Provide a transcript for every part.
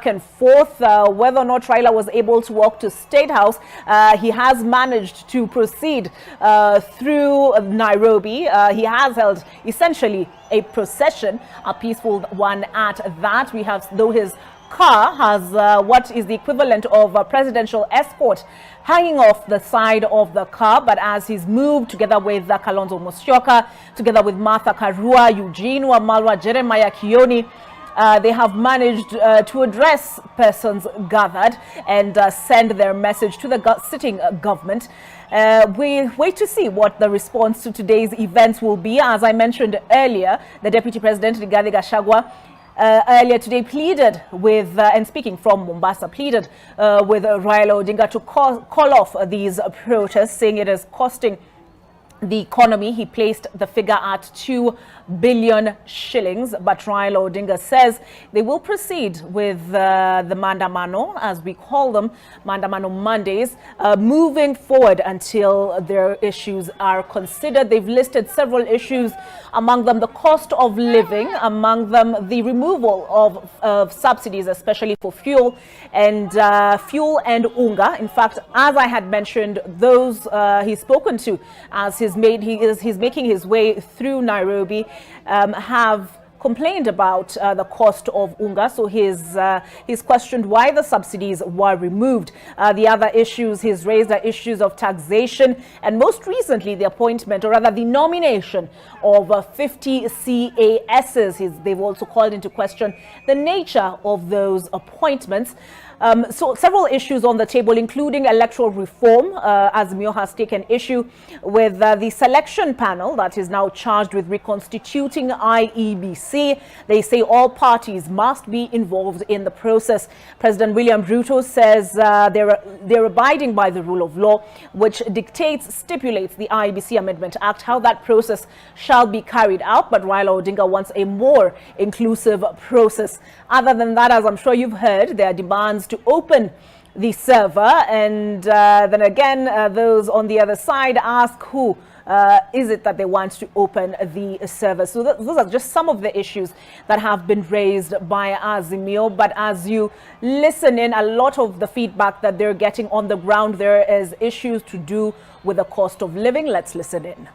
back and forth whether or not Raila was able to walk to State House. He has managed to proceed through Nairobi. He has held essentially a procession, a peaceful one at that. We have, though his car has what is the equivalent of a presidential escort hanging off the side of the car, but as he's moved together with Kalonzo Musyoka, together with Martha Karua, Eugene Wamalwa, Jeremiah Kioni, they have managed to address persons gathered and send their message to the sitting government. We wait to see what the response to today's events will be. As I mentioned earlier, the Deputy President, Rigathi Gachagua, earlier today pleaded with, and speaking from Mombasa, pleaded with Raila Odinga to call off these protests, saying it is costing the economy. He placed the figure at 2 billion shillings, but Raila Odinga says they will proceed with the Mandamano, as we call them, Mandamano Mondays, moving forward until their issues are considered. They've listed several issues, among them the cost of living, among them the removal of subsidies, especially for fuel and unga. In fact, as I had mentioned, those he's spoken to as he's making his way through Nairobi have complained about the cost of unga, so he's questioned why the subsidies were removed. The other issues he's raised are issues of taxation, and most recently the appointment, or rather the nomination, of 50 CASs. They've also called into question the nature of those appointments. So several issues on the table, including electoral reform, as Mio has taken issue with the selection panel that is now charged with reconstituting IEBC. They say all parties must be involved in the process. President William Ruto says they're abiding by the rule of law, which stipulates the IEBC Amendment Act, how that process shall be carried out. But Raila Odinga wants a more inclusive process. Other than that, as I'm sure you've heard, there are demands to open the server, and then again those on the other side ask who is it that they want to open the server. So those are just some of the issues that have been raised by Azimio. But as you listen in, a lot of the feedback that they're getting on the ground, there is issues to do with the cost of living. Let's listen in.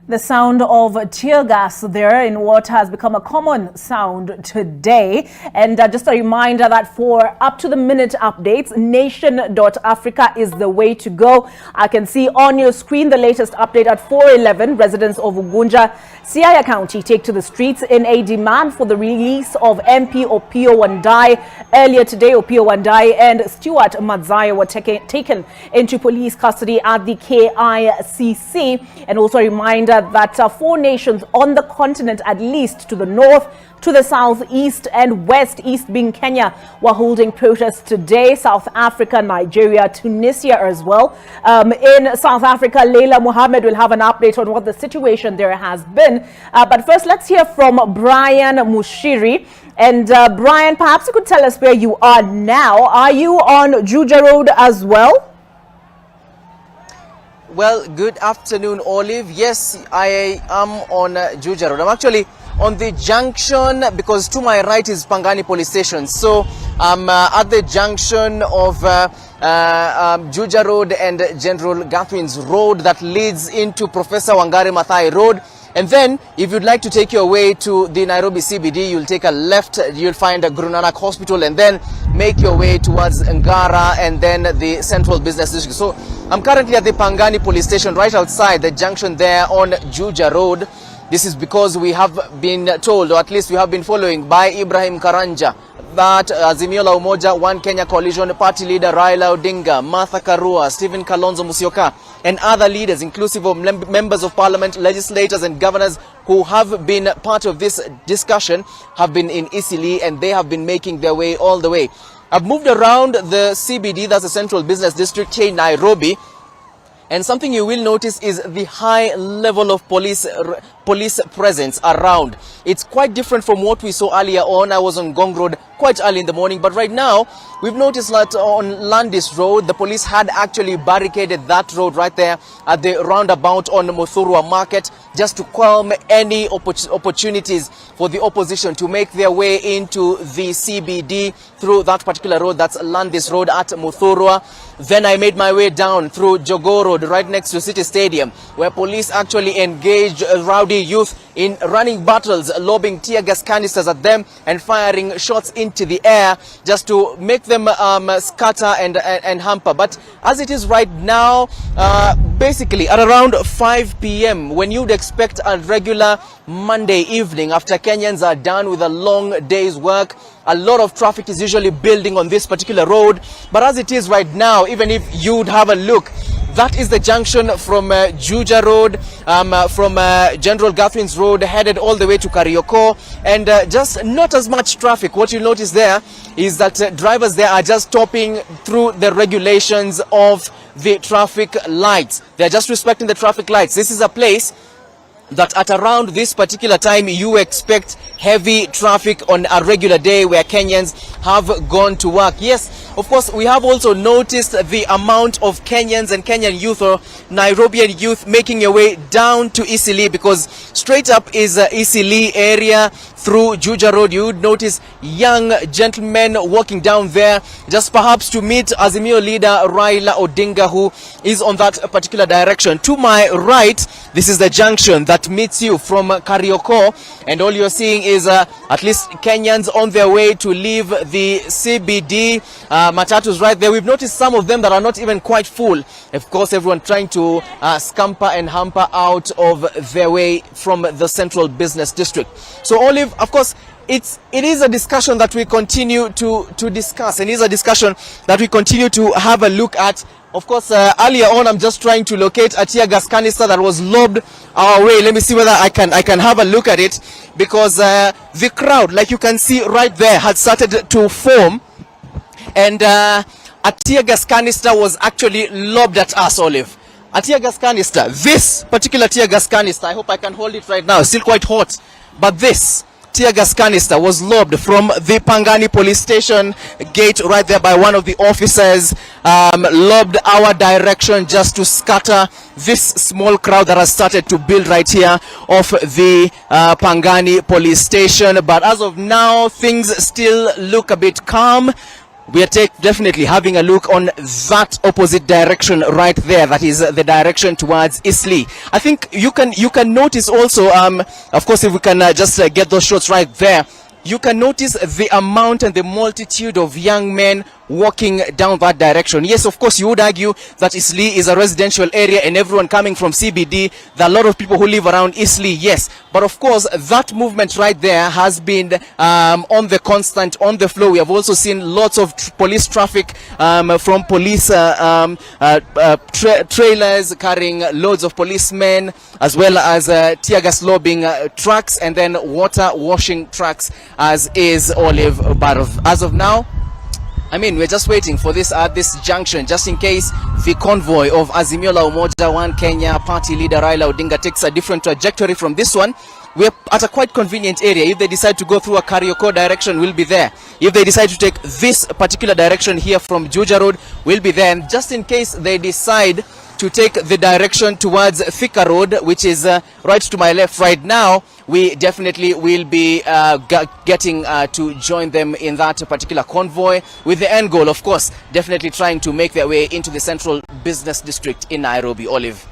The sound of tear gas there in what has become a common sound today. And just a reminder that for up-to-the-minute updates, nation.africa is the way to go. I can see on your screen the latest update at 4:11. Residents of Ugunja, Siaya County take to the streets in a demand for the release of MP Opio Wandai. Earlier today, Opio Wandai and Stuart Madzaya were taken into police custody at the KICC. And also a reminder that 4 nations on the continent, at least to the north, to the south, east and west, east being Kenya, were holding protests today. South Africa, Nigeria, Tunisia as well. In South Africa, Laila Muhammad will have an update on what the situation there has been. But first, let's hear from Brian Mushiri. And Brian, perhaps you could tell us where you are now. Are you on Juja Road as well? Well, good afternoon, Olive. Yes, I am on Juja Road. I'm actually on the junction because to my right is Pangani Police Station. So I'm at the junction of Juja Road and General Gathwin's Road that leads into Professor Wangari Maathai Road. And then, if you'd like to take your way to the Nairobi CBD, you'll take a left, you'll find a Guru Nanak Hospital, and then make your way towards Ngara and then the Central Business District. So, I'm currently at the Pangani Police Station, right outside the junction there on Juja Road. This is because we have been told, or at least we have been following by Ibrahim Karanja, that Azimio la Umoja, One Kenya Coalition Party leader Raila Odinga, Martha Karua, Stephen Kalonzo Musyoka, and other leaders, inclusive of members of parliament, legislators and governors who have been part of this discussion, have been in Eastleigh, and they have been making their way all the way. I've moved around the CBD, that's the Central Business District here in Nairobi, and something you will notice is the high level of police presence around. It's quite different from what we saw earlier on. I was on Gong Road quite early in the morning, but right now we've noticed that on Landis Road, the police had actually barricaded that road right there at the roundabout on Muthurwa Market, just to calm any opportunities for the opposition to make their way into the CBD through that particular road. That's Landis Road at Muthurwa. Then I made my way down through Jogoo Road right next to City Stadium, where police actually engaged rowdy youth in running battles, lobbing tear gas canisters at them and firing shots into the air just to make them scatter and hamper. But as it is right now, basically at around 5 p.m, when you'd expect a regular Monday evening after Kenyans are done with a long day's work, a lot of traffic is usually building on this particular road. But as it is right now, even if you'd have a look, that is the junction from Juja Road, from General Gathwin's Road, headed all the way to Karioko, and just not as much traffic. What you'll notice there is that drivers there are just stopping through the regulations of the traffic lights. They're just respecting the traffic lights. This is a place that at around this particular time you expect heavy traffic on a regular day where Kenyans have gone to work. Yes, of course, we have also noticed the amount of Kenyans and Kenyan youth or Nairobian youth making your way down to Eastleigh, because straight up is Eastleigh area through Juja Road. You would notice young gentlemen walking down there just perhaps to meet Azimio leader Raila Odinga, who is on that particular direction. To my right, this is the junction that meets you from Karioko, and all you're seeing is at least Kenyans on their way to leave the CBD. Matatus right there. We've noticed some of them that are not even quite full. Of course, everyone trying to scamper and hamper out of their way from the Central Business District. So Olive, of course, it is a discussion that we continue to discuss, and it is a discussion that we continue to have a look at. Of course, earlier on, I'm just trying to locate a tear gas canister that was lobbed our way. Let me see whether I can have a look at it, because the crowd, like you can see right there, had started to form, and a tear gas canister was actually lobbed at us, Olive. A tear gas canister. This particular tear gas canister, I hope I can hold it right now, it's still quite hot, but this tear gas canister was lobbed from the Pangani Police Station gate right there by one of the officers, lobbed our direction just to scatter this small crowd that has started to build right here off the Pangani Police Station. But as of now, things still look a bit calm. we are definitely having a look on that opposite direction right there. That is the direction towards Eastleigh. I think you can notice also, of course, if we can just get those shots right there, you can notice the amount and the multitude of young men walking down that direction. Yes, of course, you would argue that Eastleigh is a residential area and everyone coming from CBD, there are a lot of people who live around Eastleigh, yes. But of course, that movement right there has been on the constant, on the flow. We have also seen lots of police traffic from police trailers carrying loads of policemen, as well as tear gas lobbing trucks, and then water washing trucks, as is Olive. But as of now, I mean, we're just waiting for this at this junction, just in case the convoy of Azimio la Umoja One Kenya party leader Raila Odinga takes a different trajectory from this one. We're at a quite convenient area. If they decide to go through a Karioko direction, we'll be there. If they decide to take this particular direction here from Juja Road, we'll be there. And just in case they decide to take the direction towards Thika Road, which is right to my left right now, we definitely will be getting to join them in that particular convoy, with the end goal, of course, definitely trying to make their way into the central business district in Nairobi. Olive.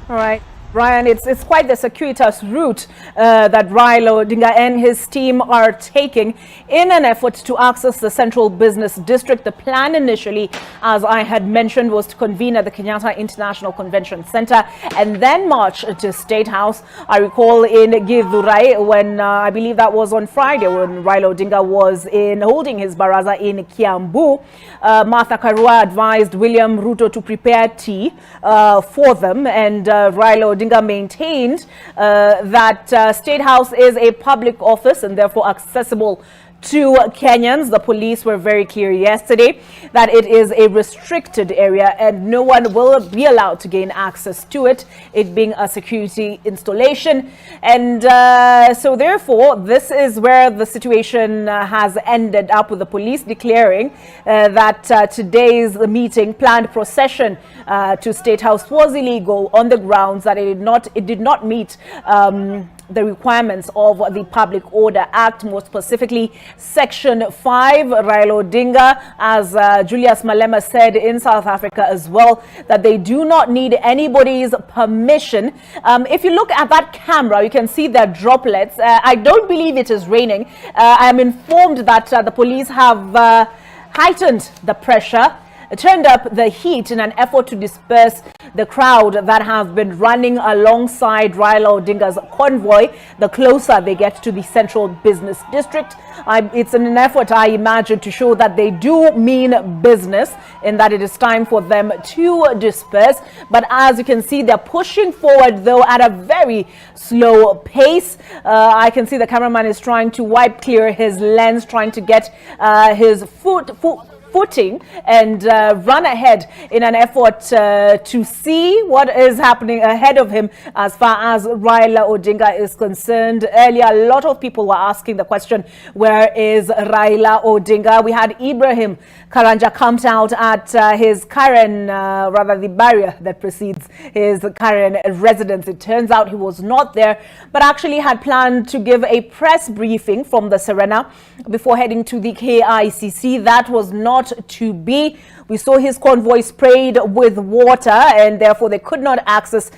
All right. Ryan, it's quite the circuitous route that Raila Odinga and his team are taking in an effort to access the central business district. The plan initially, as I had mentioned, was to convene at the Kenyatta International Convention Center and then march to State House. I recall in Githurai, when I believe that was on Friday, when Raila Odinga was holding his baraza in Kiambu, Martha Karua advised William Ruto to prepare tea for them, and Raila Odinga maintained that State House is a public office and therefore accessible to Kenyans. The police were very clear yesterday that it is a restricted area and no one will be allowed to gain access to it, it being a security installation. And so therefore, this is where the situation has ended up, with the police declaring that today's meeting, planned procession to State House, was illegal on the grounds that it did not meet the requirements of the Public Order Act, more specifically Section 5. Raila Odinga, as Julius Malema said in South Africa as well, that they do not need anybody's permission. If you look at that camera, you can see the droplets. I don't believe it is raining. I am informed that the police have heightened the pressure, turned up the heat in an effort to disperse the crowd that has been running alongside Raila Odinga's convoy the closer they get to the central business district. It's in an effort, I imagine, to show that they do mean business and that it is time for them to disperse. But as you can see, they're pushing forward, though, at a very slow pace. I can see the cameraman is trying to wipe clear his lens, trying to get his footing and run ahead in an effort to see what is happening ahead of him as far as Raila Odinga is concerned. Earlier, a lot of people were asking the question, where is Raila Odinga? We had Ibrahim Karanja camped out at his Karen, rather the barrier that precedes his Karen residence. It turns out he was not there, but actually had planned to give a press briefing from the Serena before heading to the KICC. That was not to be. We saw his convoy sprayed with water and therefore they could not access